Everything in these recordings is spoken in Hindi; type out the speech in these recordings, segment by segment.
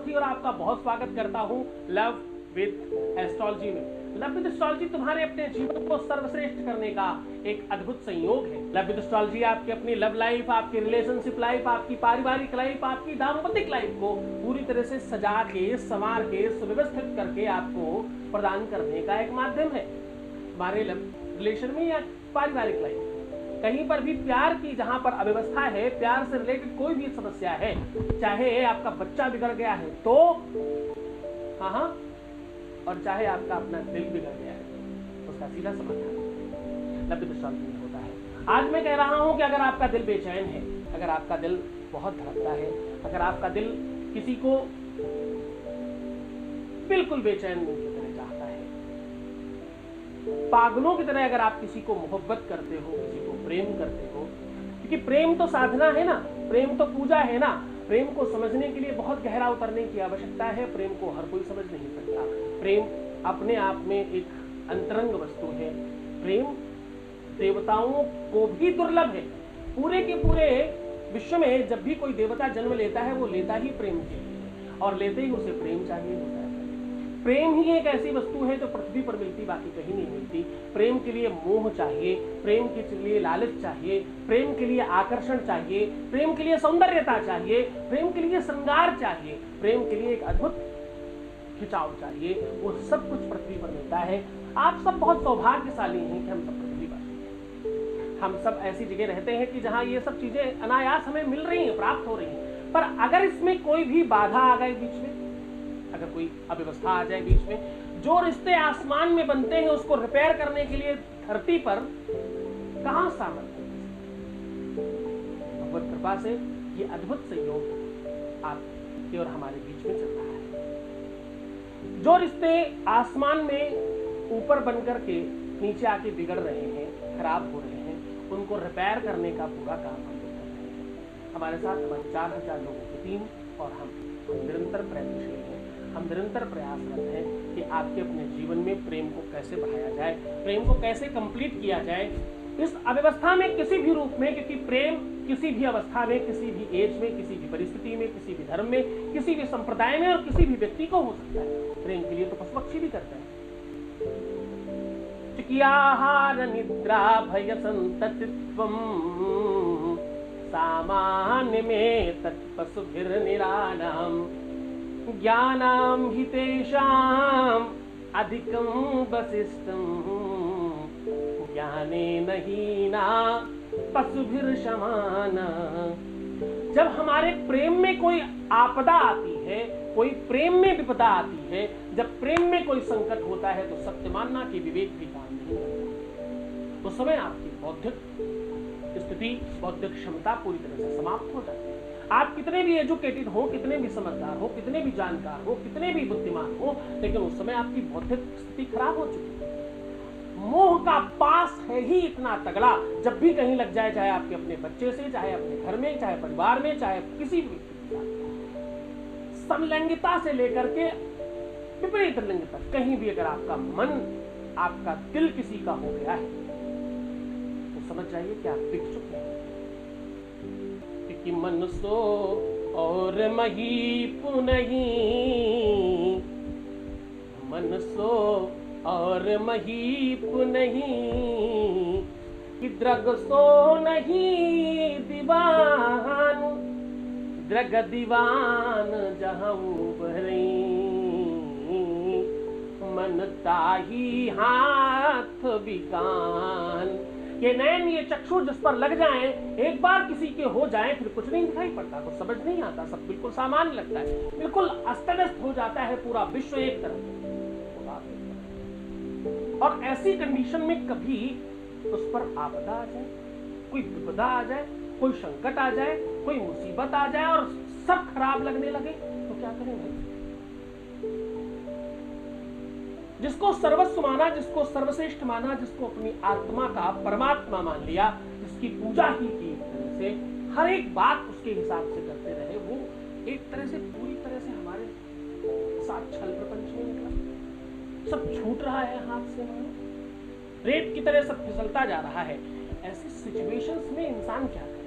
चक्रवर्ती और आपका बहुत स्वागत करता हूं लव विद एस्ट्रोलॉजी में। लव विद एस्ट्रोलॉजी तुम्हारे अपने जीवन को सर्वश्रेष्ठ करने का एक अद्भुत संयोग है। लव विद एस्ट्रोलॉजी आपकी अपनी लव लाइफ, आपकी रिलेशनशिप लाइफ, आपकी पारिवारिक लाइफ, आपकी दाम्पत्य लाइफ को पूरी तरह से सजा के, संवार के, सुव्यवस्थित करके आपको प्रदान करने का एक माध्यम है। हमारे लव रिलेशन में या पारिवारिक लाइफ कहीं पर भी प्यार की जहां पर अव्यवस्था है, प्यार से रिलेटेड कोई भी समस्या है, चाहे आपका बच्चा बिगड़ गया है तो हाँ, और चाहे आपका अपना दिल बिगड़ गया है, उसका सीधा समाधान लव विद एस्ट्रोलॉजी में होता है। आज मैं कह रहा हूं कि अगर आपका दिल बेचैन है, अगर आपका दिल बहुत धड़कता है, अगर आपका दिल किसी को बिल्कुल बेचैन की तरह चाहता है, पागलों की तरह अगर आप किसी को मोहब्बत करते हो, किसी को प्रेम करते हो, क्योंकि प्रेम तो साधना है ना, प्रेम तो पूजा है ना। प्रेम को समझने के लिए बहुत गहरा उतरने की आवश्यकता है। प्रेम को हर कोई समझ नहीं सकता। प्रेम अपने आप में एक अंतरंग वस्तु है। प्रेम देवताओं को भी दुर्लभ है। पूरे के पूरे विश्व में जब भी कोई देवता जन्म लेता है वो लेता ही प्रेम के लिए, और लेते ही उसे प्रेम चाहिए होता है। प्रेम ही एक ऐसी वस्तु है जो पृथ्वी पर मिलती, बाकी कहीं नहीं मिलती। प्रेम के लिए मोह चाहिए, प्रेम के लिए लालच चाहिए, प्रेम के लिए आकर्षण चाहिए, प्रेम के लिए सौंदर्यता चाहिए, प्रेम के लिए श्रृंगार चाहिए, प्रेम के लिए एक अद्भुत खिंचाव चाहिए। वो सब कुछ पृथ्वी पर मिलता है। आप सब बहुत सौभाग्यशाली हैं कि हम सब पृथ्वी पर, हम सब ऐसी जगह रहते हैं कि जहां ये सब चीजें अनायास हमें मिल रही हैं, प्राप्त हो रही हैं। पर अगर इसमें कोई भी बाधा आ गई बीच में, अगर कोई अव्यवस्था आ जाए बीच में, जो रिश्ते आसमान में बनते हैं उसको रिपेयर करने के लिए धरती पर कहां सामर्थ्य। भगवत कृपा से ये अद्भुत संयोग आपके और हमारे बीच में चल रहा है। जो रिश्ते आसमान में ऊपर बनकर के नीचे आके बिगड़ रहे हैं, खराब हो रहे हैं, उनको रिपेयर करने का पूरा काम हम लोग कर रहे हैं। हमारे साथ हमारे 4000 लोगों की टीम और हम निरंतर प्रयत्नशील हैं। हम निरंतर प्रयासरत हैं कि आपके अपने जीवन में प्रेम को कैसे बढ़ाया जाए, प्रेम को कैसे कंप्लीट किया जाए इस अव्यवस्था में, किसी भी रूप में। क्योंकि प्रेम किसी भी अवस्था में, किसी भी एज में, किसी भी परिस्थिति में, किसी भी धर्म में, किसी भी संप्रदाय में और किसी भी व्यक्ति को हो सकता है। प्रेम के लिए तो पशु पक्षी भी करते हैं। चिकियाहार निद्रा भय संततित्वम सामान्य में तत्पशुभिर्निरानाम ज्ञानाम हि तेषाम् अधिकं वसिष्ठं ज्ञानेन हीना पशुभिर्समाना। जब हमारे प्रेम में कोई आपदा आती है, कोई प्रेम में विपदा आती है, जब प्रेम में कोई संकट होता है तो सत्य मानना कि विवेक भी काम नहीं करता। उस समय आपकी बौद्धिक स्थिति, बौद्धिक क्षमता पूरी तरह से समाप्त हो जाती है। आप कितने भी एजुकेटेड हो, कितने भी समझदार हो, कितने भी जानकार हो, कितने भी बुद्धिमान हो, लेकिन उस समय आपकी बौद्धिक स्थिति खराब हो चुकी है। मोह का पास है ही इतना तगड़ा, जब भी कहीं लग जाए, चाहे आपके अपने बच्चे से, चाहे अपने घर में, चाहे परिवार में, चाहे किसी भी व्यक्ति के साथ, समलैंगिकता से लेकर के विपरीत लिंग तक, कहीं भी अगर आपका मन, आपका दिल किसी का हो गया है तो समझ जाइए कि आप बिक चुके हैं। कि मन सो और महीप नहीं, मन सो और महीप नहीं, कि द्रग सो नहीं दीवान, द्रग दीवान जहाँ उभरी, मन ताही हाथ बिकान। ये नैन, ये चक्षु जिस पर लग जाएं, एक बार किसी के हो जाएं, फिर कुछ नहीं दिखाई पड़ता, कुछ समझ नहीं आता, सब बिल्कुल सामान्य लगता है, बिल्कुल अस्त-व्यस्त हो जाता है पूरा विश्व एक तरफ। और ऐसी कंडीशन में कभी उस पर आपदा आ जाए, कोई विपदा आ जाए, कोई संकट आ जाए, कोई मुसीबत आ जाए और सब खराब लगने लगे तो क्या करेंगे? जिसको सर्वस्व माना, जिसको सर्वश्रेष्ठ माना, जिसको अपनी आत्मा का परमात्मा मान लिया, जिसकी पूजा ही की एक तरह से, हर एक बात उसके हिसाब से करते रहे, वो एक तरह से पूरी तरह से हमारे साथ छल प्रपंच में निकला। सब छूट रहा है हाथ से, रेत की तरह सब फिसलता जा रहा है। ऐसी सिचुएशंस में इंसान क्या करे?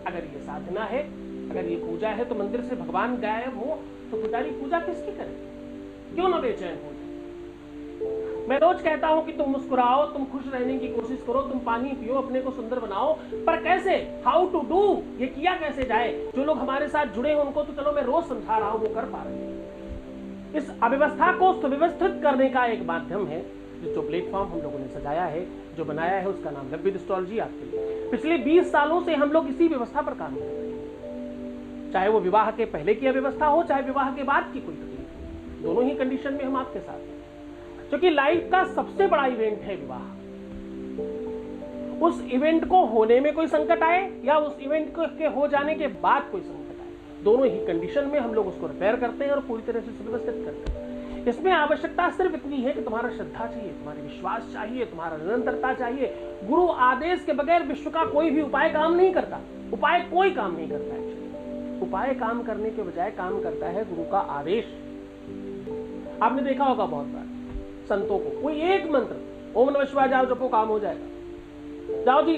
अगर ये साधना है अगर ये पूजा है तो मंदिर से भगवान गायब हो तो पुजारी पूजा किसकी करे? क्यों ना बेचैन हो जाए? मैं रोज कहता हूं कि तुम मुस्कुराओ, तुम खुश रहने की कोशिश करो, तुम पानी पियो, अपने को सुंदर बनाओ, पर कैसे? हाउ टू डू, ये किया कैसे जाए? जो लोग हमारे साथ जुड़े हैं उनको तो चलो मैं रोज समझा रहा हूं, वो कर पा रहे हैं। इस अव्यवस्था को सुव्यवस्थित करने का एक माध्यम है, जो प्लेटफॉर्म हम लोगों ने सजाया है, जो बनाया है, उसका नाम लव्य एस्ट्रोलॉजी आपके लिए। पिछले 20 सालों से हम लोग इसी व्यवस्था पर काम कर रहे हैं, चाहे वो विवाह के पहले की व्यवस्था हो, चाहे विवाह के बाद की कोई तकलीफ, दोनों ही कंडीशन में हम आपके साथ हैं। क्योंकि लाइफ का सबसे बड़ा इवेंट है विवाह। उस इवेंट को होने में कोई संकट आए या उस इवेंट के हो जाने के बाद कोई संकट आए, दोनों ही कंडीशन में हम लोग उसको रिपेयर करते हैं और पूरी तरह से सुव्यवस्थित करते हैं। इसमें आवश्यकता सिर्फ इतनी है कि तुम्हारा श्रद्धा चाहिए, तुम्हारी विश्वास चाहिए, तुम्हारा निरंतरता चाहिए। गुरु आदेश के बगैर विश्व का कोई भी उपाय काम नहीं करता। उपाय कोई काम नहीं करता है। उपाय काम करने के बजाय काम करता है गुरु का आदेश। आपने देखा होगा बहुत बार संतों को, कोई एक मंत्र, ओम नमः शिवाय जाओ जपो काम हो जाएगा, जाओ जी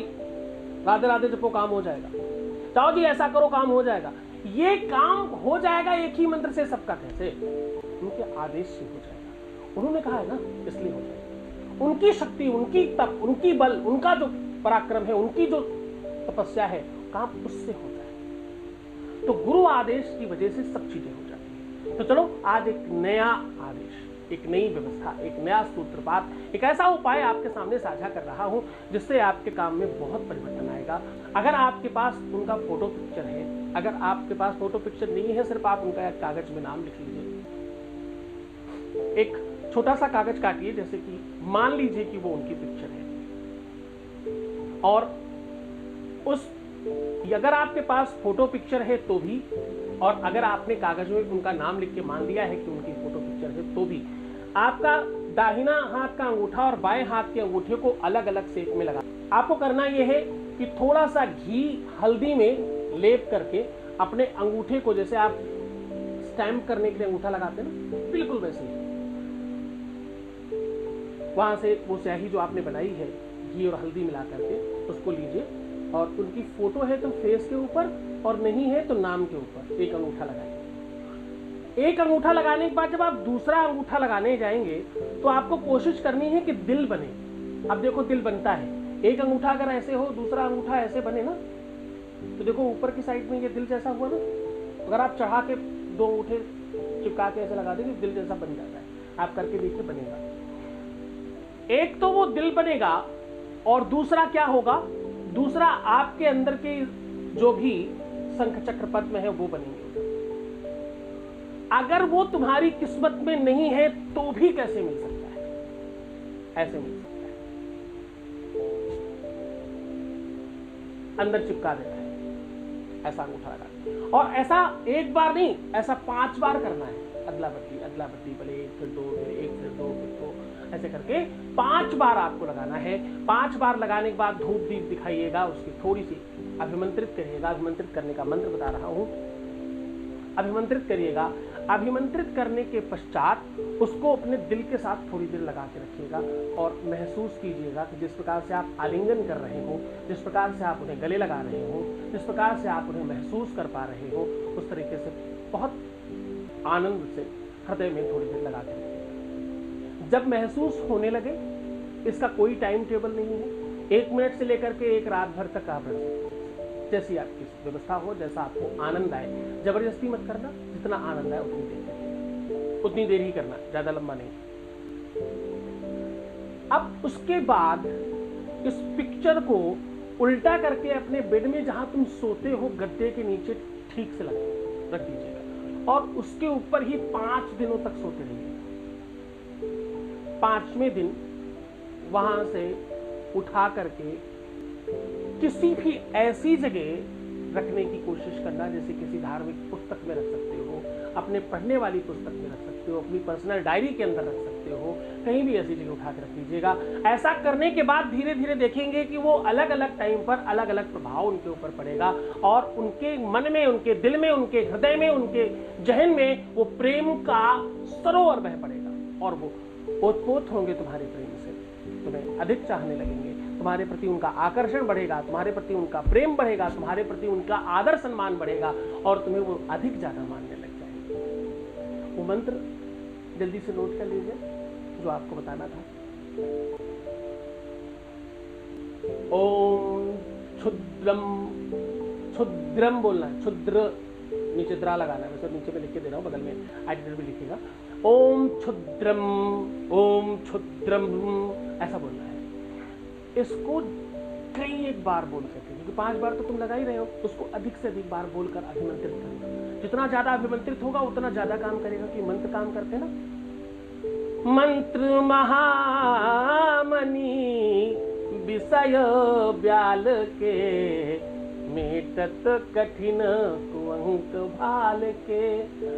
राधे राधे जपो काम हो जाएगा, जाओ जी ऐसा करो काम हो जाएगा। ये काम हो जाएगा एक ही मंत्र से सबका कैसे? उनके आदेश से हो जाएगा। उन्होंने कहा है ना, इसलिए हो जाएगा। उनकी शक्ति, उनकी तप, उनकी बल, उनका जो पराक्रम है, उनकी जो तपस्या है, काम उससे होता है। तो गुरु आदेश की वजह से सब चीजें हो जाती है। तो चलो आज एक नया आदेश, एक नई व्यवस्था, एक नया सूत्रपात, एक ऐसा उपाय आपके सामने साझा कर रहा हूं जिससे आपके काम में बहुत परिवर्तन आएगा। अगर आपके पास उनका फोटो पिक्चर है, अगर आपके पास फोटो पिक्चर नहीं है, सिर्फ आप उनका एक कागज में नाम लिख लीजिए। एक छोटा सा कागज काटिए, जैसे कि मान लीजिए कि वो उनकी पिक्चर है, और उस अगर आपके पास फोटो पिक्चर है तो भी, और अगर आपने कागज में उनका नाम लिख के मान लिया है कि उनकी फोटो पिक्चर है तो भी, आपका दाहिना हाथ का अंगूठा और बाएं हाथ के अंगूठे को अलग अलग शेप में लगा। आपको करना यह है कि थोड़ा सा घी हल्दी में लेप करके अपने अंगूठे को, जैसे आप स्टैम्प करने के लिए अंगूठा लगाते हैं ना, बिल्कुल वैसे ही वहां से वो स्याही जो आपने बनाई है घी और हल्दी मिला करके उसको लीजिए, और उनकी फोटो है तो फेस के ऊपर, और नहीं है तो नाम के ऊपर एक अंगूठा लगाइए। एक अंगूठा लगाने के बाद जब आप दूसरा अंगूठा लगाने जाएंगे तो आपको कोशिश करनी है कि दिल बने। अब देखो दिल बनता है, एक अंगूठा अगर ऐसे हो, दूसरा अंगूठा ऐसे बने ना, तो देखो ऊपर की साइड में ये दिल जैसा हुआ ना, अगर आप चढ़ा के दो अंगूठे चिपका के ऐसे लगा देंगे दिल जैसा बन जाता है। आप करके देखिए, बनेगा। एक तो वो दिल बनेगा, और दूसरा क्या होगा, दूसरा आपके अंदर के जो भी शंख चक्र पद्म है वो बनेंगे। अगर वो तुम्हारी किस्मत में नहीं है तो भी कैसे मिल सकता है? ऐसे मिल सकता है, अंदर चिपका देता है, ऐसा अंगूठा लगा। और ऐसा एक बार नहीं, ऐसा 5 बार करना है, अदला बदली, पहले 1 फिर 2 फिर 1 फिर 2 फिर 2, ऐसे करके 5 बार आपको लगाना है। 5 बार लगाने के बाद धूप दीप दिखाइएगा, उसकी थोड़ी सी अभिमंत्रित करिएगा। अभिमंत्रित करने का मंत्र बता रहा हूं, अभिमंत्रित करिएगा। अभिमंत्रित करने के पश्चात उसको अपने दिल के साथ थोड़ी देर लगा के रखिएगा और महसूस कीजिएगा कि जिस प्रकार से आप आलिंगन कर रहे हो, जिस प्रकार से आप उन्हें गले लगा रहे हो, जिस प्रकार से आप उन्हें महसूस कर पा रहे हो, उस तरीके से बहुत आनंद से हृदय में थोड़ी देर लगा के रखिएगा। जब महसूस होने लगे, इसका कोई टाइम टेबल नहीं है, 1 मिनट से लेकर के 1 रात भर तक आप रख सकते हैं, जैसी आपकी व्यवस्था हो, जैसा आपको आनंद आए। जबरदस्ती मत करना, जितना आनंद आए उतनी देर ही करना, ज्यादा लंबा नहीं। अब उसके बाद इस पिक्चर को उल्टा करके अपने बेड में जहां तुम सोते हो गद्दे के नीचे ठीक से रख दीजिएगा और उसके ऊपर ही 5 दिनों तक सोते रहिएगा। 5वें दिन वहां से उठा करके किसी भी ऐसी जगह रखने की कोशिश करना, जैसे किसी धार्मिक पुस्तक में रख सकते हो, अपने पढ़ने वाली पुस्तक में रख सकते हो, अपनी पर्सनल डायरी के अंदर रख सकते हो, कहीं भी ऐसी जगह उठा कर रख लीजिएगा। ऐसा करने के बाद धीरे धीरे देखेंगे कि वो अलग अलग टाइम पर अलग अलग प्रभाव उनके ऊपर पड़ेगा और उनके मन में, उनके दिल में, उनके हृदय में, उनके जहन में वो प्रेम का सरोवर बह पड़ेगा और वो ओतप्रोत होंगे तुम्हारे प्रेम से, तुम्हें अधिक चाहने लगेंगे, तुम्हारे प्रति उनका आकर्षण बढ़ेगा, तुम्हारे प्रति उनका प्रेम बढ़ेगा, तुम्हारे प्रति उनका आदर सम्मान बढ़ेगा और तुम्हें वो अधिक ज्यादा मानने लग जाएंगे। वो मंत्र जल्दी से नोट कर लीजिए जो आपको बताना था। ओम क्षुद्रम, क्षुद्रम बोलना है, क्षुद्र नीचे द्रा लगाना है, वैसे नीचे में लिख के दे रहा हूं, बगल में एडिटर भी लिखेगा। ओम क्षुद्रम, ओम क्षुद्रम, ऐसा बोलना है। इसको कई एक बार बोल सकते हैं, क्योंकि 5 बार तो तुम लगा ही रहे हो, उसको अधिक से अधिक बार बोलकर अभिमंत्रित करना। जितना ज्यादा अभिमंत्रित होगा उतना ज्यादा काम करेगा, कि मंत्र काम करते हैं ना। मंत्र महामणि विषय ब्याल के, मेटत कठिन कुंक भाल के।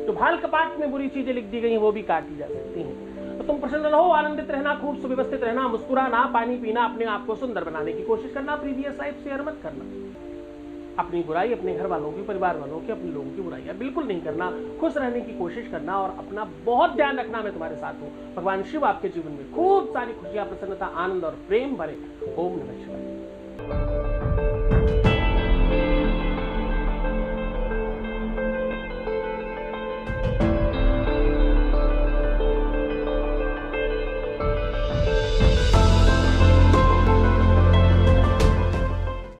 जो भाल कपाट में बुरी चीजें लिख दी गई वो भी काटी जा सकती हैं। तो तुम प्रसन्न रहो, आनंदित रहना, खूब सुव्यवस्थित रहना, मुस्कुराना, पानी पीना, अपने आप को सुंदर बनाने की कोशिश करना, प्रीवियस लाइफ शेयर मत करना। अपनी बुराई अपने घर वालों की, परिवार वालों की, अपने लोगों की बुराइयां बिल्कुल नहीं करना। खुश रहने की कोशिश करना और अपना बहुत ध्यान रखना, मैं तुम्हारे साथ हूं। भगवान शिव आपके जीवन में खूब सारी खुशियां, प्रसन्नता, आनंद और प्रेम भरे। ओम नमः शिवाय।